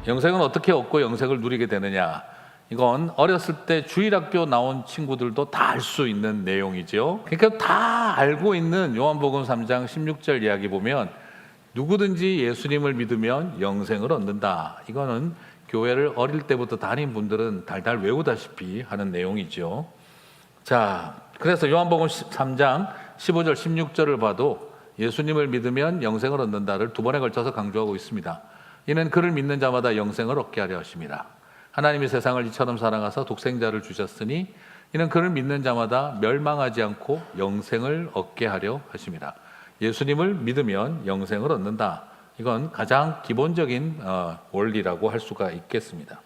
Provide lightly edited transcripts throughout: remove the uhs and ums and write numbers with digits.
영생은 어떻게 얻고 영생을 누리게 되느냐? 이건 어렸을 때 주일학교 나온 친구들도 다 알 수 있는 내용이죠. 그러니까 다 알고 있는 요한복음 3장 16절 이야기 보면 누구든지 예수님을 믿으면 영생을 얻는다. 이거는 교회를 어릴 때부터 다닌 분들은 달달 외우다시피 하는 내용이죠. 자, 그래서 요한복음 3장 15절 16절을 봐도 예수님을 믿으면 영생을 얻는다를 두 번에 걸쳐서 강조하고 있습니다. 이는 그를 믿는 자마다 영생을 얻게 하려 하심이라. 하나님이 세상을 이처럼 사랑하사 독생자를 주셨으니 이는 그를 믿는 자마다 멸망하지 않고 영생을 얻게 하려 하심이라. 예수님을 믿으면 영생을 얻는다. 이건 가장 기본적인 원리라고 할 수가 있겠습니다.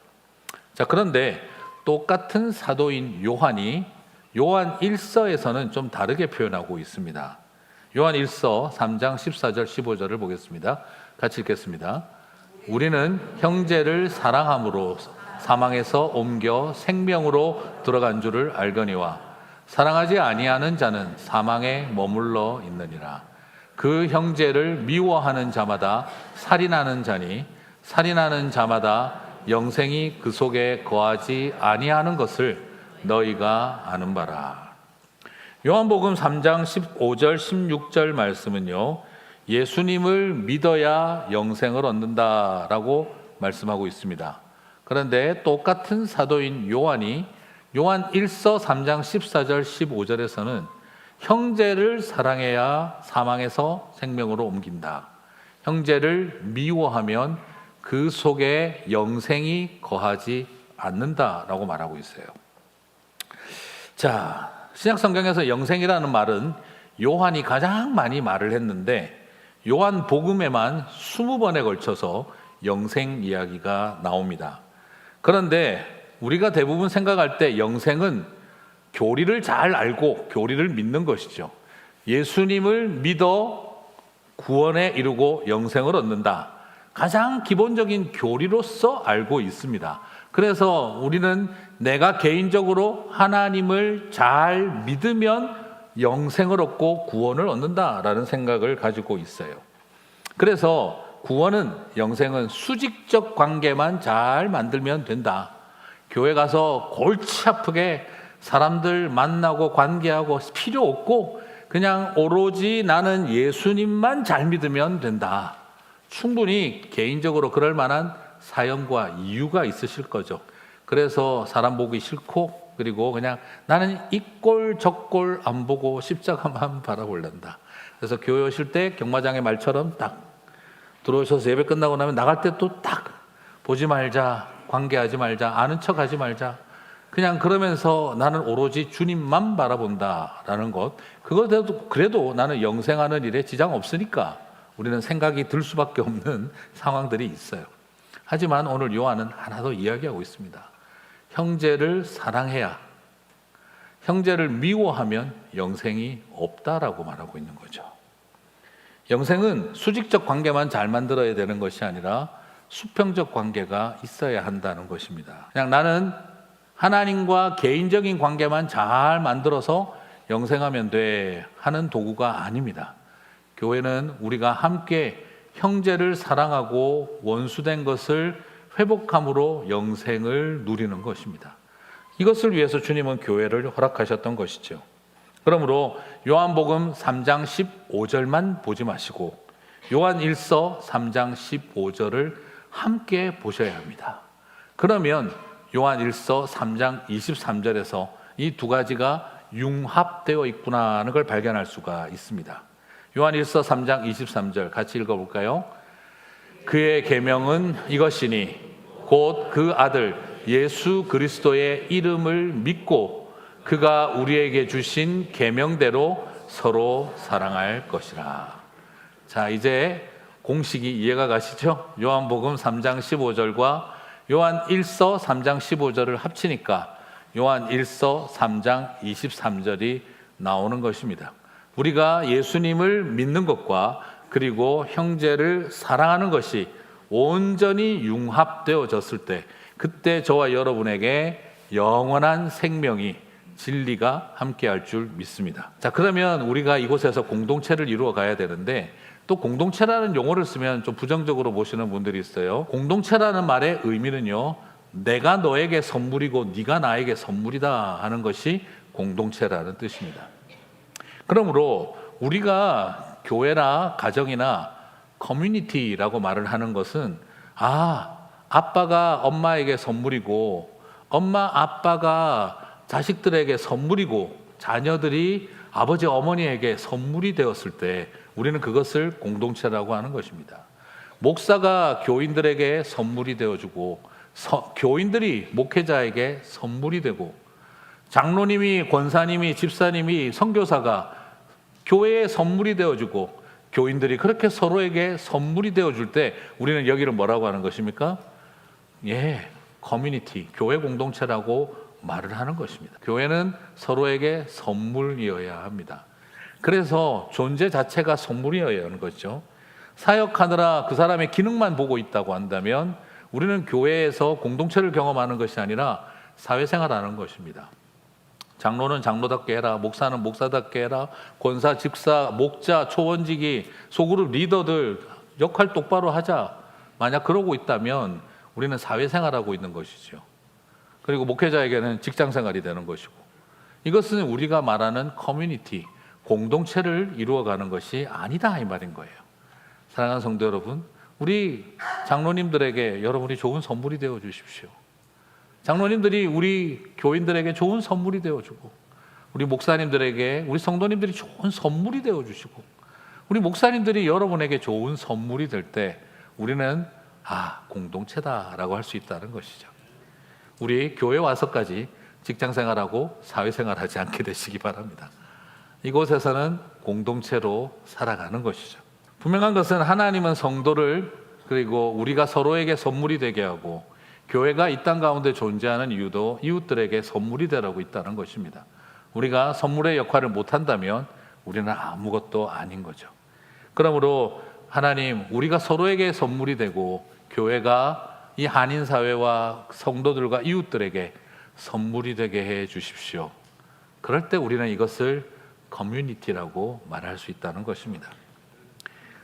자, 그런데 똑같은 사도인 요한이 요한 1서에서는 좀 다르게 표현하고 있습니다. 요한 1서 3장 14절 15절을 보겠습니다. 같이 읽겠습니다. 우리는 형제를 사랑함으로 사망에서 옮겨 생명으로 들어간 줄을 알거니와 사랑하지 아니하는 자는 사망에 머물러 있느니라. 그 형제를 미워하는 자마다 살인하는 자니 살인하는 자마다 영생이 그 속에 거하지 아니하는 것을 너희가 아는 바라. 요한복음 3장 15절 16절 말씀은요, 예수님을 믿어야 영생을 얻는다라고 말씀하고 있습니다. 그런데 똑같은 사도인 요한이 요한 1서 3장 14절 15절에서는 형제를 사랑해야 사망에서 생명으로 옮긴다. 형제를 미워하면 그 속에 영생이 거하지 않는다라고 말하고 있어요. 자, 신약 성경에서 영생이라는 말은 요한이 가장 많이 말을 했는데 요한 복음에만 20번에 걸쳐서 영생 이야기가 나옵니다. 그런데 우리가 대부분 생각할 때 영생은 교리를 잘 알고 교리를 믿는 것이죠. 예수님을 믿어 구원에 이르고 영생을 얻는다. 가장 기본적인 교리로서 알고 있습니다. 그래서 우리는 내가 개인적으로 하나님을 잘 믿으면 영생을 얻고 구원을 얻는다라는 생각을 가지고 있어요. 그래서 구원은, 영생은 수직적 관계만 잘 만들면 된다. 교회 가서 골치 아프게 사람들 만나고 관계하고 필요 없고 그냥 오로지 나는 예수님만 잘 믿으면 된다. 충분히 개인적으로 그럴 만한 사연과 이유가 있으실 거죠. 그래서 사람 보기 싫고 그리고 그냥 나는 이 꼴 저 꼴 안 보고 십자가만 바라볼란다. 그래서 교회 오실 때 경마장의 말처럼 딱 들어오셔서 예배 끝나고 나면 나갈 때 또 딱 보지 말자, 관계하지 말자, 아는 척하지 말자. 그냥 그러면서 나는 오로지 주님만 바라본다라는 것. 그래도 나는 영생하는 일에 지장 없으니까 우리는 생각이 들 수밖에 없는 상황들이 있어요. 하지만 오늘 요한은 하나 더 이야기하고 있습니다. 형제를 사랑해야, 형제를 미워하면 영생이 없다라고 말하고 있는 거죠. 영생은 수직적 관계만 잘 만들어야 되는 것이 아니라 수평적 관계가 있어야 한다는 것입니다. 그냥 나는 하나님과 개인적인 관계만 잘 만들어서 영생하면 돼 하는 도구가 아닙니다. 교회는 우리가 함께 형제를 사랑하고 원수된 것을 회복함으로 영생을 누리는 것입니다. 이것을 위해서 주님은 교회를 허락하셨던 것이죠. 그러므로 요한복음 3장 15절만 보지 마시고 요한 1서 3장 15절을 함께 보셔야 합니다. 그러면 요한 1서 3장 23절에서 이 두 가지가 융합되어 있구나 하는 걸 발견할 수가 있습니다. 요한 1서 3장 23절 같이 읽어볼까요? 그의 계명은 이것이니 곧 그 아들 예수 그리스도의 이름을 믿고 그가 우리에게 주신 계명대로 서로 사랑할 것이라. 자, 이제 공식이 이해가 가시죠? 요한복음 3장 15절과 요한 1서 3장 15절을 합치니까 요한 1서 3장 23절이 나오는 것입니다. 우리가 예수님을 믿는 것과 그리고 형제를 사랑하는 것이 온전히 융합되어졌을 때 그때 저와 여러분에게 영원한 생명이, 진리가 함께할 줄 믿습니다. 자, 그러면 우리가 이곳에서 공동체를 이루어 가야 되는데 또 공동체라는 용어를 쓰면 좀 부정적으로 보시는 분들이 있어요. 공동체라는 말의 의미는요, 내가 너에게 선물이고 네가 나에게 선물이다 하는 것이 공동체라는 뜻입니다. 그러므로 우리가 교회나 가정이나 커뮤니티라고 말을 하는 것은 아빠가 엄마에게 선물이고 엄마 아빠가 자식들에게 선물이고 자녀들이 아버지 어머니에게 선물이 되었을 때 우리는 그것을 공동체라고 하는 것입니다. 목사가 교인들에게 선물이 되어주고 교인들이 목회자에게 선물이 되고 장로님이 권사님이 집사님이 선교사가 교회에 선물이 되어주고 교인들이 그렇게 서로에게 선물이 되어줄 때 우리는 여기를 뭐라고 하는 것입니까? 커뮤니티, 교회 공동체라고 말을 하는 것입니다. 교회는 서로에게 선물이어야 합니다. 그래서 존재 자체가 선물이어야 하는 거죠. 사역하느라 그 사람의 기능만 보고 있다고 한다면 우리는 교회에서 공동체를 경험하는 것이 아니라 사회생활하는 것입니다. 장로는 장로답게 해라, 목사는 목사답게 해라, 권사, 집사, 목자, 초원직이, 소그룹 리더들 역할 똑바로 하자. 만약 그러고 있다면 우리는 사회생활하고 있는 것이죠. 그리고 목회자에게는 직장생활이 되는 것이고, 이것은 우리가 말하는 커뮤니티, 공동체를 이루어가는 것이 아니다 이 말인 거예요. 사랑하는 성도 여러분, 우리 장로님들에게 여러분이 좋은 선물이 되어 주십시오. 장로님들이 우리 교인들에게 좋은 선물이 되어주고, 우리 목사님들에게, 우리 성도님들이 좋은 선물이 되어주시고, 우리 목사님들이 여러분에게 좋은 선물이 될 때 우리는 공동체다라고 할 수 있다는 것이죠. 우리 교회 와서까지 직장생활하고 사회생활하지 않게 되시기 바랍니다. 이곳에서는 공동체로 살아가는 것이죠. 분명한 것은 하나님은 성도를, 그리고 우리가 서로에게 선물이 되게 하고, 교회가 이 땅 가운데 존재하는 이유도 이웃들에게 선물이 되라고 있다는 것입니다. 우리가 선물의 역할을 못한다면 우리는 아무것도 아닌 거죠. 그러므로 하나님, 우리가 서로에게 선물이 되고 교회가 이 한인사회와 성도들과 이웃들에게 선물이 되게 해 주십시오. 그럴 때 우리는 이것을 커뮤니티라고 말할 수 있다는 것입니다.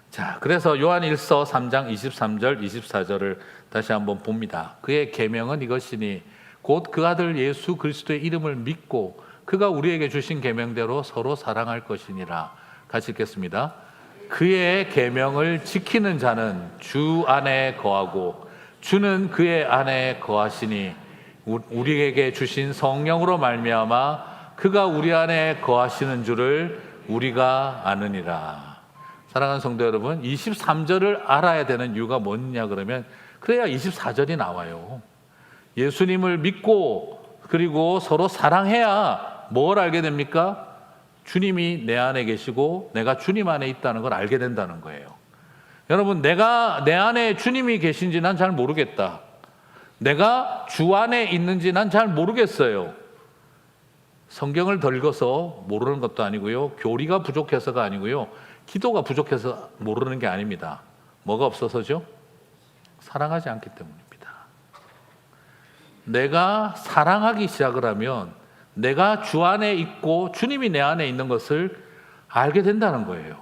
자, 그래서 요한 1서 3장 23절 24절을 다시 한번 봅니다. 그의 계명은 이것이니 곧 그 아들 예수 그리스도의 이름을 믿고 그가 우리에게 주신 계명대로 서로 사랑할 것이니라. 같이 읽겠습니다. 그의 계명을 지키는 자는 주 안에 거하고 주는 그의 안에 거하시니 우리에게 주신 성령으로 말미암아 그가 우리 안에 거하시는 줄을 우리가 아느니라. 사랑하는 성도 여러분, 23절을 알아야 되는 이유가 뭐냐 그러면 그래야 24절이 나와요. 예수님을 믿고 그리고 서로 사랑해야 뭘 알게 됩니까? 주님이 내 안에 계시고 내가 주님 안에 있다는 걸 알게 된다는 거예요. 여러분, 내가 내 안에 주님이 계신지 난 잘 모르겠다. 내가 주 안에 있는지 난 잘 모르겠어요. 성경을 덜거서 모르는 것도 아니고요. 교리가 부족해서가 아니고요. 기도가 부족해서 모르는 게 아닙니다. 뭐가 없어서죠? 사랑하지 않기 때문입니다. 내가 사랑하기 시작을 하면 내가 주 안에 있고 주님이 내 안에 있는 것을 알게 된다는 거예요.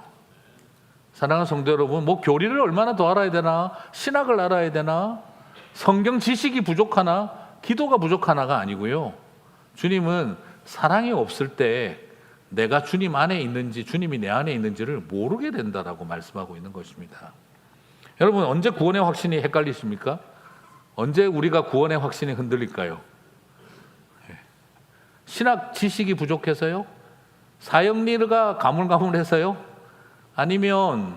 사랑하는 성도 여러분, 교리를 얼마나 더 알아야 되나? 신학을 알아야 되나? 성경 지식이 부족하나? 기도가 부족하나가 아니고요. 주님은 사랑이 없을 때 내가 주님 안에 있는지 주님이 내 안에 있는지를 모르게 된다라고 말씀하고 있는 것입니다. 여러분, 언제 구원의 확신이 헷갈리십니까? 언제 우리가 구원의 확신이 흔들릴까요? 신학 지식이 부족해서요? 사형리가 가물가물해서요? 아니면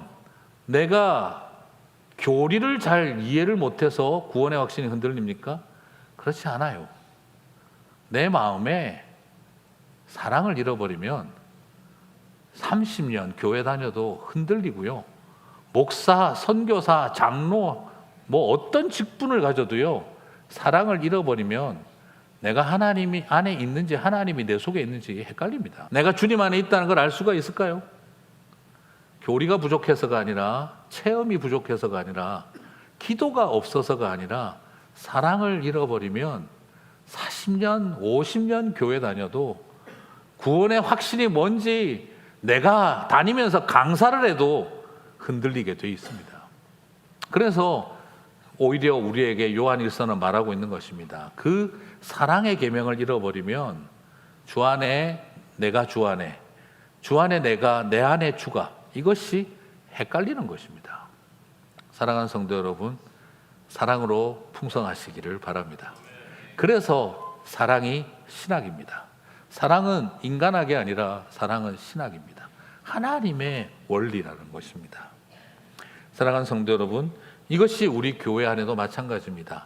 내가 교리를 잘 이해를 못해서 구원의 확신이 흔들립니까? 그렇지 않아요. 내 마음에 사랑을 잃어버리면 30년 교회 다녀도 흔들리고요. 목사, 선교사, 장로, 어떤 직분을 가져도요, 사랑을 잃어버리면 내가 하나님이 안에 있는지 하나님이 내 속에 있는지 헷갈립니다. 내가 주님 안에 있다는 걸 알 수가 있을까요? 교리가 부족해서가 아니라, 체험이 부족해서가 아니라, 기도가 없어서가 아니라 사랑을 잃어버리면 40년, 50년 교회 다녀도 구원의 확신이 뭔지 내가 다니면서 강사를 해도 흔들리게 돼 있습니다. 그래서 오히려 우리에게 요한일서는 말하고 있는 것입니다. 그 사랑의 계명을 잃어버리면 주 안에 내가 주 안에, 주 안에 내가, 내 안에 주가, 이것이 헷갈리는 것입니다. 사랑하는 성도 여러분, 사랑으로 풍성하시기를 바랍니다. 그래서 사랑이 신학입니다. 사랑은 인간학이 아니라 사랑은 신학입니다. 하나님의 원리라는 것입니다. 사랑하는 성도 여러분, 이것이 우리 교회 안에도 마찬가지입니다.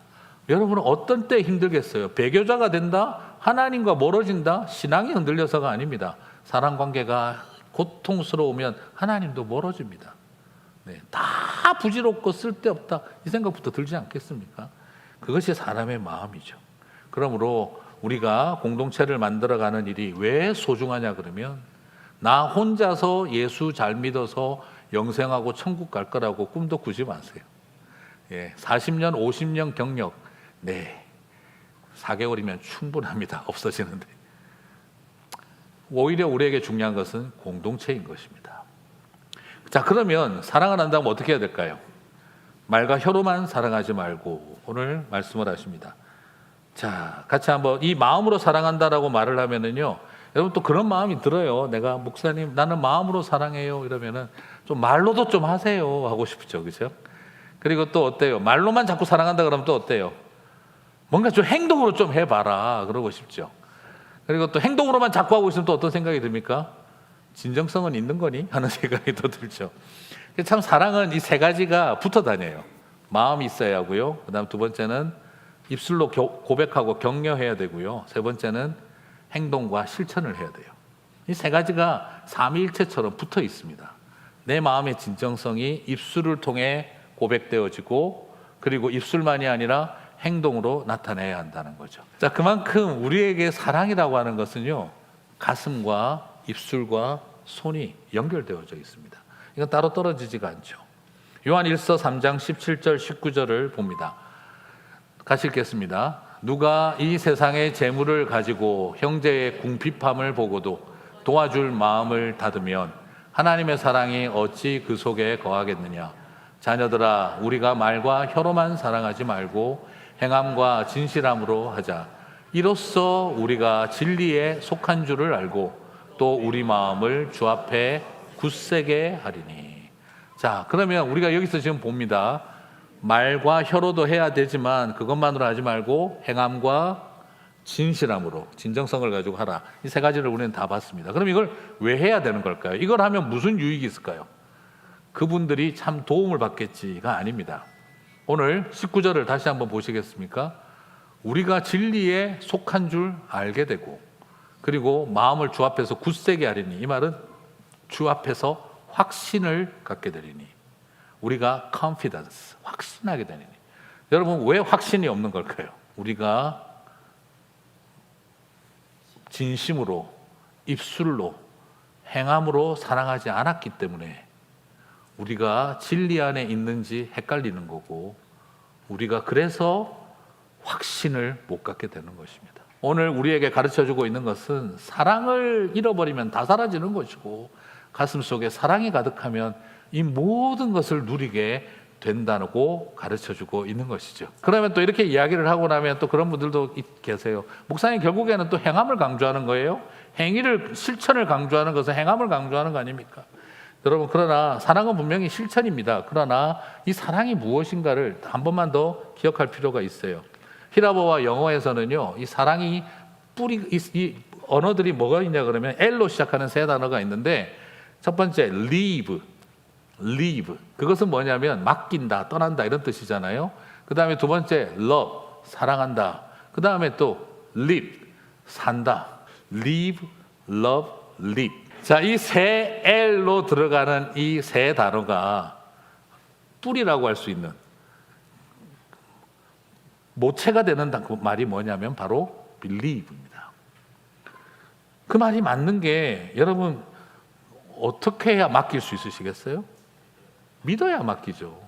여러분은 어떤 때 힘들겠어요? 배교자가 된다? 하나님과 멀어진다? 신앙이 흔들려서가 아닙니다. 사랑 관계가 고통스러우면 하나님도 멀어집니다. 네, 다 부질없고 쓸데없다 이 생각부터 들지 않겠습니까? 그것이 사람의 마음이죠. 그러므로 우리가 공동체를 만들어가는 일이 왜 소중하냐 그러면 나 혼자서 예수 잘 믿어서 영생하고 천국 갈 거라고 꿈도 꾸지 마세요. 40년, 50년 경력, 네, 4개월이면 충분합니다. 없어지는데. 오히려 우리에게 중요한 것은 공동체인 것입니다. 자, 그러면 사랑을 한다면 어떻게 해야 될까요? 말과 혀로만 사랑하지 말고 오늘 말씀을 하십니다. 자, 같이 한번 이 마음으로 사랑한다라고 말을 하면은요, 여러분 또 그런 마음이 들어요. 내가 목사님 나는 마음으로 사랑해요 이러면은 좀 말로도 좀 하세요 하고 싶죠, 그렇죠? 그리고 또 어때요? 말로만 자꾸 사랑한다 그러면 또 어때요? 뭔가 좀 행동으로 좀 해봐라 그러고 싶죠. 그리고 또 행동으로만 자꾸 하고 있으면 또 어떤 생각이 듭니까? 진정성은 있는 거니? 하는 생각이 또 들죠. 참 사랑은 이 세 가지가 붙어 다녀요. 마음이 있어야 하고요. 그 다음 두 번째는 입술로 고백하고 격려해야 되고요. 세 번째는 행동과 실천을 해야 돼요. 이 세 가지가 삼위일체처럼 붙어 있습니다. 내 마음의 진정성이 입술을 통해 고백되어지고 그리고 입술만이 아니라 행동으로 나타내야 한다는 거죠. 자, 그만큼 우리에게 사랑이라고 하는 것은요, 가슴과 입술과 손이 연결되어져 있습니다. 이건 따로 떨어지지가 않죠. 요한 1서 3장 17절 19절을 봅니다. 같이 읽겠습니다. 누가 이 세상의 재물을 가지고 형제의 궁핍함을 보고도 도와줄 마음을 닫으면 하나님의 사랑이 어찌 그 속에 거하겠느냐. 자녀들아, 우리가 말과 혀로만 사랑하지 말고 행함과 진실함으로 하자. 이로써 우리가 진리에 속한 줄을 알고 또 우리 마음을 주 앞에 굳세게 하리니. 자, 그러면 우리가 여기서 지금 봅니다. 말과 혀로도 해야 되지만 그것만으로 하지 말고 행함과 진실함으로, 진정성을 가지고 하라. 이 세 가지를 우리는 다 봤습니다. 그럼 이걸 왜 해야 되는 걸까요? 이걸 하면 무슨 유익이 있을까요? 그분들이 참 도움을 받겠지가 아닙니다. 오늘 19절을 다시 한번 보시겠습니까? 우리가 진리에 속한 줄 알게 되고 그리고 마음을 주 앞에서 굳세게 하리니, 이 말은 주 앞에서 확신을 갖게 되리니, 우리가 confidence, 확신하게 되리니. 여러분, 왜 확신이 없는 걸까요? 우리가 진심으로, 입술로, 행함으로 사랑하지 않았기 때문에 우리가 진리 안에 있는지 헷갈리는 거고, 우리가 그래서 확신을 못 갖게 되는 것입니다. 오늘 우리에게 가르쳐주고 있는 것은 사랑을 잃어버리면 다 사라지는 것이고, 가슴 속에 사랑이 가득하면 이 모든 것을 누리게 된다고 가르쳐주고 있는 것이죠. 그러면 또 이렇게 이야기를 하고 나면 또 그런 분들도 계세요. 목사님, 결국에는 또 행함을 강조하는 거예요? 행위를, 실천을 강조하는 것은 행함을 강조하는 거 아닙니까? 여러분, 그러나 사랑은 분명히 실천입니다. 그러나 이 사랑이 무엇인가를 한 번만 더 기억할 필요가 있어요. 히라보와 영어에서는요, 이 사랑이 이 언어들이 뭐가 있냐 그러면 L로 시작하는 세 단어가 있는데, 첫 번째 leave, 그것은 뭐냐면 맡긴다, 떠난다 이런 뜻이잖아요. 그 다음에 두 번째 love, 사랑한다. 그 다음에 또 live, 산다. live, love, live. 자, 이 세 L로 들어가는 이 세 단어가 뿌리라고 할 수 있는, 모체가 되는 말이 뭐냐면 바로 believe입니다. 그 말이 맞는 게, 여러분 어떻게 해야 맡길 수 있으시겠어요? 믿어야 맡기죠.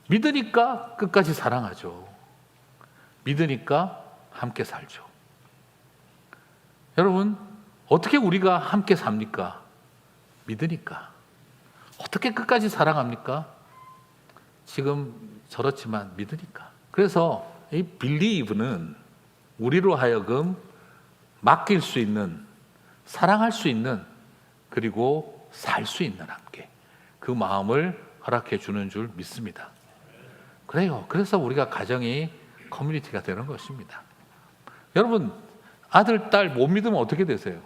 믿으니까 끝까지 사랑하죠. 믿으니까 함께 살죠. 여러분, 어떻게 우리가 함께 삽니까? 믿으니까. 어떻게 끝까지 사랑합니까? 지금 저렇지만 믿으니까. 그래서 이 believe는 우리로 하여금 맡길 수 있는, 사랑할 수 있는, 그리고 살 수 있는 함께 그 마음을 허락해 주는 줄 믿습니다. 그래요. 그래서 우리가 가정이 커뮤니티가 되는 것입니다. 여러분, 아들, 딸 못 믿으면 어떻게 되세요?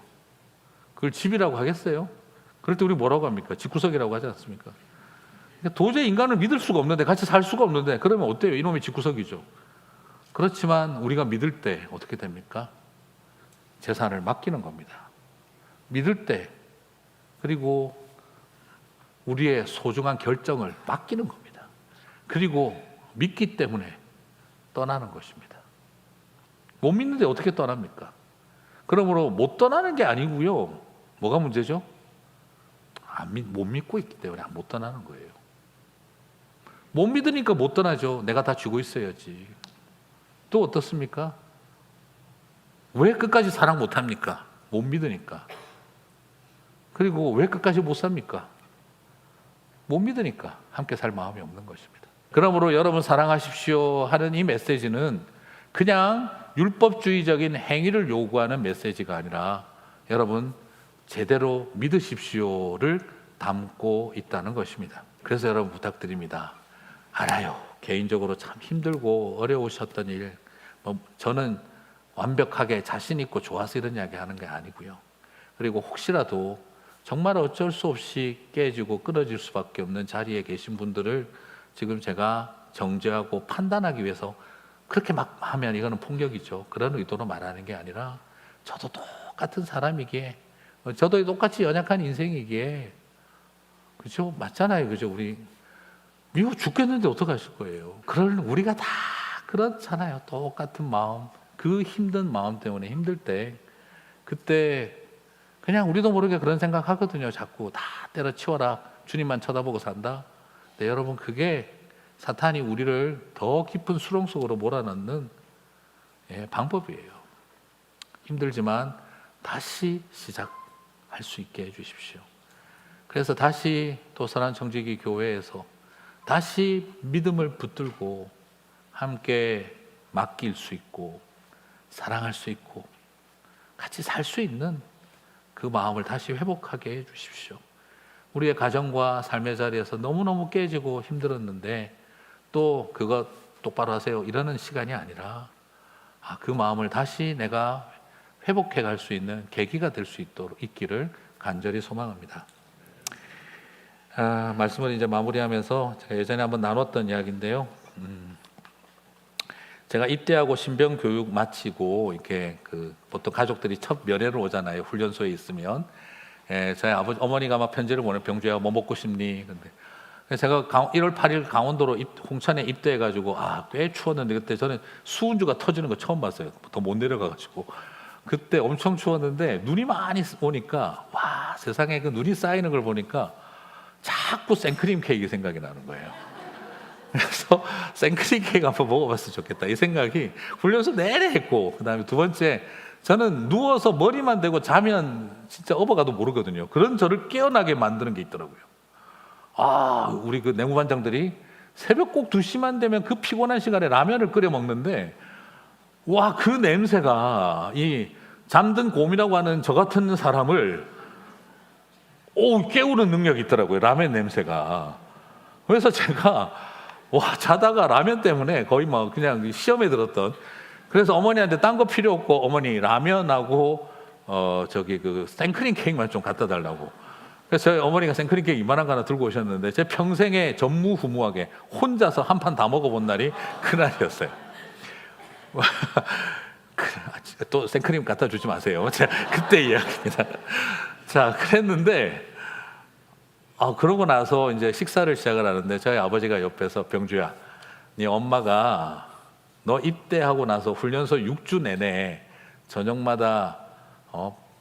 그걸 집이라고 하겠어요? 그럴 때 우리 뭐라고 합니까? 집구석이라고 하지 않습니까? 도저히 인간을 믿을 수가 없는데, 같이 살 수가 없는데, 그러면 어때요? 이놈이 집구석이죠. 그렇지만 우리가 믿을 때 어떻게 됩니까? 재산을 맡기는 겁니다. 믿을 때, 그리고 우리의 소중한 결정을 맡기는 겁니다. 그리고 믿기 때문에 떠나는 것입니다. 못 믿는데 어떻게 떠납니까? 그러므로 못 떠나는 게 아니고요. 뭐가 문제죠? 못 믿고 있기 때문에 못 떠나는 거예요. 못 믿으니까 못 떠나죠. 내가 다 쥐고 있어야지. 또 어떻습니까? 왜 끝까지 사랑 못합니까? 못 믿으니까. 그리고 왜 끝까지 못 삽니까? 못 믿으니까 함께 살 마음이 없는 것입니다. 그러므로 여러분 사랑하십시오 하는 이 메시지는 그냥 율법주의적인 행위를 요구하는 메시지가 아니라 여러분 제대로 믿으십시오를 담고 있다는 것입니다. 그래서 여러분 부탁드립니다. 알아요. 개인적으로 참 힘들고 어려우셨던 일, 저는 완벽하게 자신 있고 좋아서 이런 이야기 하는 게 아니고요. 그리고 혹시라도 정말 어쩔 수 없이 깨지고 끊어질 수밖에 없는 자리에 계신 분들을 지금 제가 정죄하고 판단하기 위해서 그렇게 막 하면 이거는 폭력이죠. 그런 의도로 말하는 게 아니라 저도 똑같은 사람이기에, 저도 똑같이 연약한 인생이기에, 그죠? 맞잖아요. 그죠? 우리 미국 죽겠는데 어떡하실 거예요? 그럴 우리가 다 그렇잖아요. 똑같은 마음, 그 힘든 마음 때문에 힘들 때, 그때 그냥 우리도 모르게 그런 생각 하거든요. 자꾸 다 때려치워라. 주님만 쳐다보고 산다. 네, 여러분 그게 사탄이 우리를 더 깊은 수렁 속으로 몰아넣는 방법이에요. 힘들지만 다시 시작할 수 있게 해주십시오. 그래서 다시 도선한 청지기 교회에서 다시 믿음을 붙들고 함께 맡길 수 있고 사랑할 수 있고 같이 살 수 있는 그 마음을 다시 회복하게 해주십시오. 우리의 가정과 삶의 자리에서 너무너무 깨지고 힘들었는데 또 그거 똑바로 하세요 이러는 시간이 아니라 그 마음을 다시 내가 회복해 갈 수 있는 계기가 될 수 있기를 간절히 소망합니다. 말씀을 이제 마무리하면서 제가 예전에 한번 나눴던 이야기인데요. 제가 입대하고 신병 교육 마치고 이렇게 보통 가족들이 첫 면회를 오잖아요. 훈련소에 있으면. 저희 어머니가 막 편지를 보내, 병주야 뭐 먹고 싶니? 근데 제가 1월 8일 강원도로 홍천에 입대해가지고 꽤 추웠는데 그때 저는 수은주가 터지는 거 처음 봤어요. 더 못 내려가가지고 그때 엄청 추웠는데 눈이 많이 오니까 와 세상에 그 눈이 쌓이는 걸 보니까 자꾸 생크림 케이크 생각이 나는 거예요. 그래서 생크림 케이크 한번 먹어봤으면 좋겠다 이 생각이 훈련소 내내 했고, 그 다음에 두 번째 저는 누워서 머리만 대고 자면 진짜 업어가도 모르거든요. 그런 저를 깨어나게 만드는 게 있더라고요. 우리 그 내무반장들이 새벽 꼭 2시만 되면 그 피곤한 시간에 라면을 끓여 먹는데 와 그 냄새가 이 잠든 곰이라고 하는 저 같은 사람을 깨우는 능력이 있더라고요. 라면 냄새가. 그래서 제가 자다가 라면 때문에 거의 막 그냥 시험에 들었던. 그래서 어머니한테 딴 거 필요 없고 어머니 라면하고 그 생크림 케이크만 좀 갖다 달라고. 그래서 저희 어머니가 생크림 케이크 이만한 거 하나 들고 오셨는데 제 평생에 전무후무하게 혼자서 한 판 다 먹어본 날이 그날이었어요. 또 생크림 갖다 주지 마세요. 그때 이야기입니다. 자, 그랬는데 그러고 나서 이제 식사를 시작을 하는데 저희 아버지가 옆에서 병주야, 네 엄마가 너 입대하고 나서 훈련소 6주 내내 저녁마다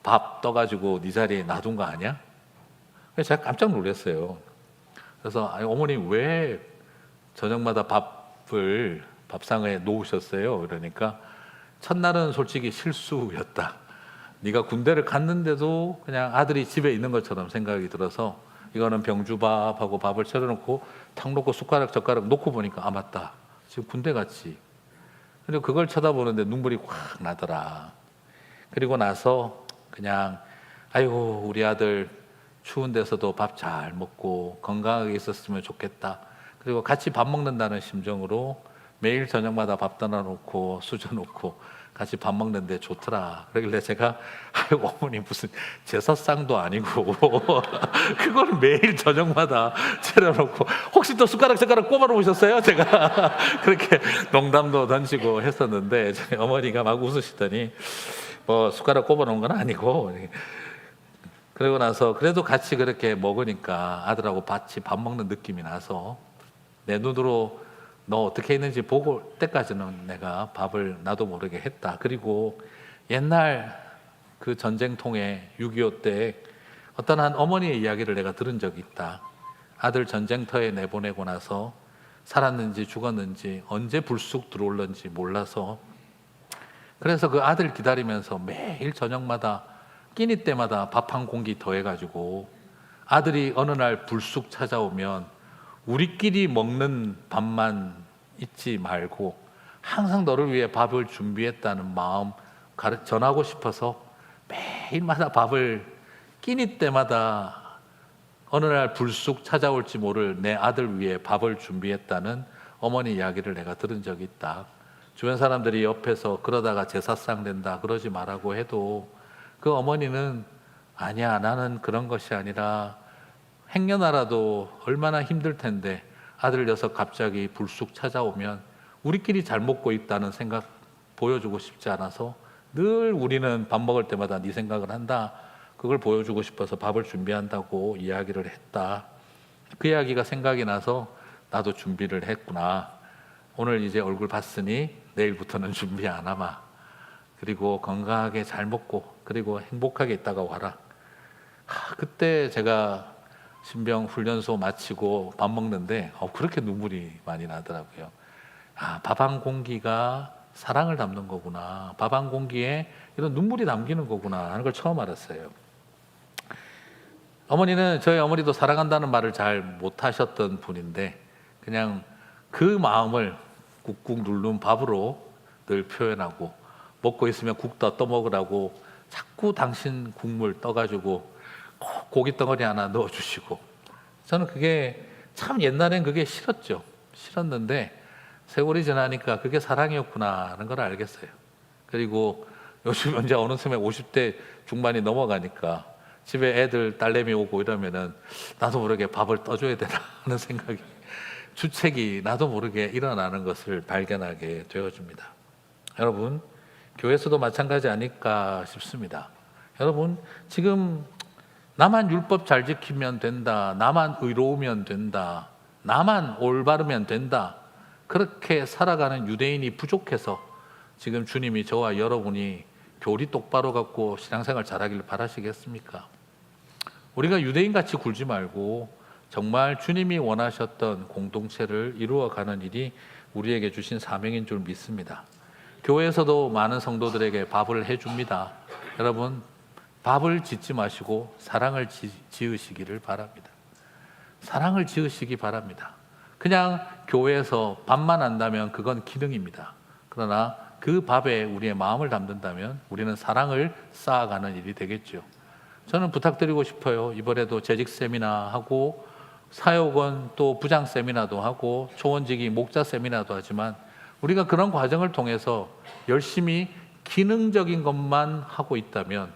밥 떠가지고 네 자리에 놔둔 거 아니야? 그래서 제가 깜짝 놀랐어요. 그래서 어머니 왜 저녁마다 밥을 밥상에 놓으셨어요? 그러니까 첫날은 솔직히 실수였다. 네가 군대를 갔는데도 그냥 아들이 집에 있는 것처럼 생각이 들어서 이거는 병주밥하고 밥을 차려놓고 탁 놓고 숟가락 젓가락 놓고 보니까 아 맞다, 지금 군대 갔지. 그리고 그걸 쳐다보는데 눈물이 확 나더라. 그리고 나서 그냥 아이고 우리 아들 추운 데서도 밥 잘 먹고 건강하게 있었으면 좋겠다. 그리고 같이 밥 먹는다는 심정으로 매일 저녁마다 밥 떠나 놓고 수저 놓고 같이 밥 먹는데 좋더라. 그러길래 제가 아이고 어머니 무슨 제사상도 아니고 그걸 매일 저녁마다 차려놓고 혹시 또 숟가락 젓가락 꼽아 놓으셨어요? 제가 그렇게 농담도 던지고 했었는데 저희 어머니가 막 웃으시더니 뭐 숟가락 꼽아 놓은 건 아니고. 그러고 나서 그래도 같이 그렇게 먹으니까 아들하고 같이 밥 먹는 느낌이 나서 내 눈으로 너 어떻게 했는지 보고 때까지는 내가 밥을 나도 모르게 했다. 그리고 옛날 그 전쟁통에 6.25 때 어떤 한 어머니의 이야기를 내가 들은 적이 있다. 아들 전쟁터에 내보내고 나서 살았는지 죽었는지 언제 불쑥 들어올는지 몰라서 그래서 그 아들 기다리면서 매일 저녁마다 끼니 때마다 밥 한 공기 더 해가지고 아들이 어느 날 불쑥 찾아오면 우리끼리 먹는 밥만 잊지 말고 항상 너를 위해 밥을 준비했다는 마음 전하고 싶어서 매일마다 밥을 끼니 때마다 어느 날 불쑥 찾아올지 모를 내 아들 위해 밥을 준비했다는 어머니 이야기를 내가 들은 적이 있다. 주변 사람들이 옆에서 그러다가 제사상 된다 그러지 말라고 해도 그 어머니는 아니야 나는 그런 것이 아니라 행여나라도 얼마나 힘들 텐데 아들 녀석 갑자기 불쑥 찾아오면 우리끼리 잘 먹고 있다는 생각 보여주고 싶지 않아서 늘 우리는 밥 먹을 때마다 네 생각을 한다. 그걸 보여주고 싶어서 밥을 준비한다고 이야기를 했다. 그 이야기가 생각이 나서 나도 준비를 했구나. 오늘 이제 얼굴 봤으니 내일부터는 준비 안 하마. 그리고 건강하게 잘 먹고 그리고 행복하게 있다가 와라. 그때 제가 신병 훈련소 마치고 밥 먹는데 그렇게 눈물이 많이 나더라고요. 밥 한 공기가 사랑을 담는 거구나. 밥 한 공기에 이런 눈물이 담기는 거구나 하는 걸 처음 알았어요. 어머니는 저희 어머니도 사랑한다는 말을 잘 못하셨던 분인데 그냥 그 마음을 꾹꾹 누른 밥으로 늘 표현하고 먹고 있으면 국 더 떠먹으라고 자꾸 당신 국물 떠가지고 고기 덩어리 하나 넣어주시고 저는 그게 참 옛날엔 그게 싫었죠. 싫었는데 세월이 지나니까 그게 사랑이었구나 하는 걸 알겠어요. 그리고 요즘 이제 어느 순간 50대 중반이 넘어가니까 집에 애들 딸내미 오고 이러면은 나도 모르게 밥을 떠줘야 되나 하는 생각이 주책이 나도 모르게 일어나는 것을 발견하게 되어줍니다. 여러분 교회에서도 마찬가지 아닐까 싶습니다. 여러분 지금 나만 율법 잘 지키면 된다. 나만 의로우면 된다. 나만 올바르면 된다. 그렇게 살아가는 유대인이 부족해서 지금 주님이 저와 여러분이 교리 똑바로 갖고 신앙생활 잘하기를 바라시겠습니까? 우리가 유대인같이 굴지 말고 정말 주님이 원하셨던 공동체를 이루어가는 일이 우리에게 주신 사명인 줄 믿습니다. 교회에서도 많은 성도들에게 밥을 해줍니다. 여러분 밥을 짓지 마시고 사랑을 지으시기를 바랍니다. 사랑을 지으시기 바랍니다. 그냥 교회에서 밥만 안다면 그건 기능입니다. 그러나 그 밥에 우리의 마음을 담는다면 우리는 사랑을 쌓아가는 일이 되겠죠. 저는 부탁드리고 싶어요. 이번에도 재직 세미나 하고 사역원 또 부장 세미나도 하고 초원직이 목자 세미나도 하지만 우리가 그런 과정을 통해서 열심히 기능적인 것만 하고 있다면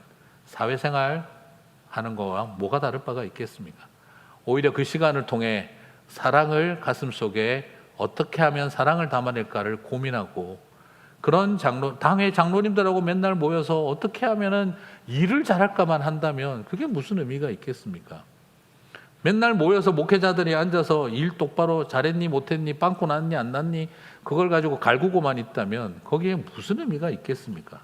사회생활 하는 거와 뭐가 다를 바가 있겠습니까? 오히려 그 시간을 통해 사랑을 가슴속에 어떻게 하면 사랑을 담아낼까를 고민하고 그런 당회 장로님들하고 맨날 모여서 어떻게 하면은 일을 잘할까만 한다면 그게 무슨 의미가 있겠습니까? 맨날 모여서 목회자들이 앉아서 일 똑바로 잘했니 못했니 빵꾸 났니 안 났니 그걸 가지고 갈구고만 있다면 거기에 무슨 의미가 있겠습니까?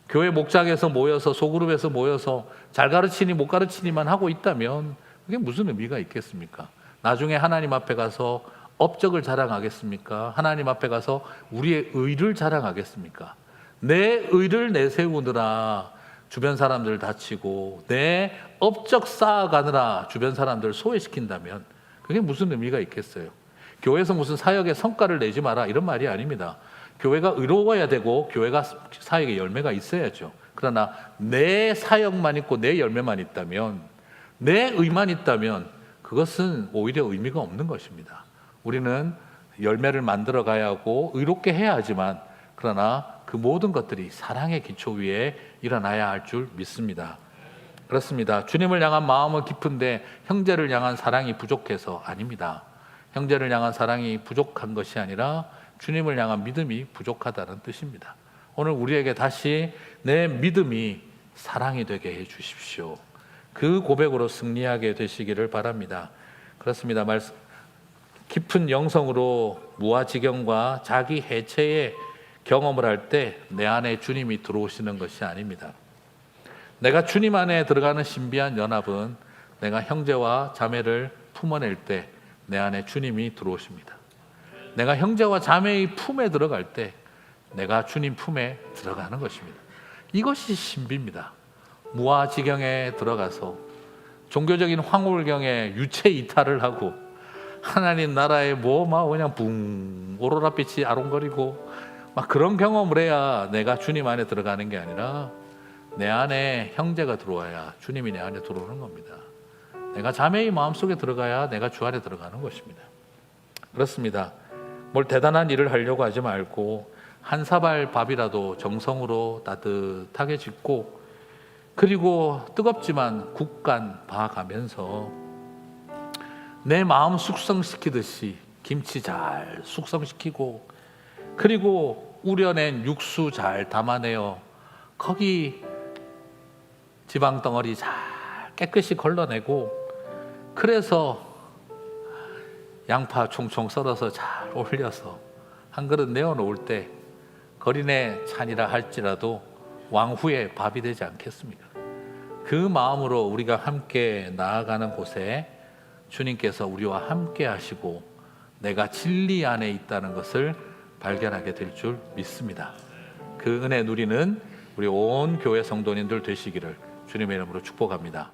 교회 목장에서 모여서 소그룹에서 모여서 잘 가르치니 못 가르치니만 하고 있다면 그게 무슨 의미가 있겠습니까? 나중에 하나님 앞에 가서 업적을 자랑하겠습니까? 하나님 앞에 가서 우리의 의를 자랑하겠습니까? 내 의를 내세우느라 주변 사람들 다치고 내 업적 쌓아가느라 주변 사람들 소외시킨다면 그게 무슨 의미가 있겠어요? 교회에서 무슨 사역에 성과를 내지 마라 이런 말이 아닙니다. 교회가 의로워야 되고 교회가 사역의 열매가 있어야죠. 그러나 내 사역만 있고 내 열매만 있다면, 내 의만 있다면 그것은 오히려 의미가 없는 것입니다. 우리는 열매를 만들어 가야 하고 의롭게 해야 하지만, 그러나 그 모든 것들이 사랑의 기초 위에 일어나야 할 줄 믿습니다. 그렇습니다. 주님을 향한 마음은 깊은데 형제를 향한 사랑이 부족해서 아닙니다. 형제를 향한 사랑이 부족한 것이 아니라 주님을 향한 믿음이 부족하다는 뜻입니다. 오늘 우리에게 다시 내 믿음이 사랑이 되게 해 주십시오. 그 고백으로 승리하게 되시기를 바랍니다. 그렇습니다. 깊은 영성으로 무아지경과 자기 해체의 경험을 할 때 내 안에 주님이 들어오시는 것이 아닙니다. 내가 주님 안에 들어가는 신비한 연합은 내가 형제와 자매를 품어낼 때 내 안에 주님이 들어오십니다. 내가 형제와 자매의 품에 들어갈 때 내가 주님 품에 들어가는 것입니다. 이것이 신비입니다. 무아지경에 들어가서 종교적인 황홀경에 유체 이탈을 하고 하나님 나라에 막 그냥 붕 오로라빛이 아롱거리고 막 그런 경험을 해야 내가 주님 안에 들어가는 게 아니라 내 안에 형제가 들어와야 주님이 내 안에 들어오는 겁니다. 내가 자매의 마음속에 들어가야 내가 주 안에 들어가는 것입니다. 그렇습니다. 뭘 대단한 일을 하려고 하지 말고 한 사발 밥이라도 정성으로 따뜻하게 짓고, 그리고 뜨겁지만 국간 봐가면서 내 마음 숙성시키듯이 김치 잘 숙성시키고, 그리고 우려낸 육수 잘 담아내어 거기 지방 덩어리 잘 깨끗이 걸러내고, 그래서 양파 총총 썰어서 잘 올려서 한 그릇 내어놓을 때 거린의 찬이라 할지라도 왕후의 밥이 되지 않겠습니까? 그 마음으로 우리가 함께 나아가는 곳에 주님께서 우리와 함께 하시고 내가 진리 안에 있다는 것을 발견하게 될 줄 믿습니다. 그 은혜 누리는 우리 온 교회 성도님들 되시기를 주님의 이름으로 축복합니다.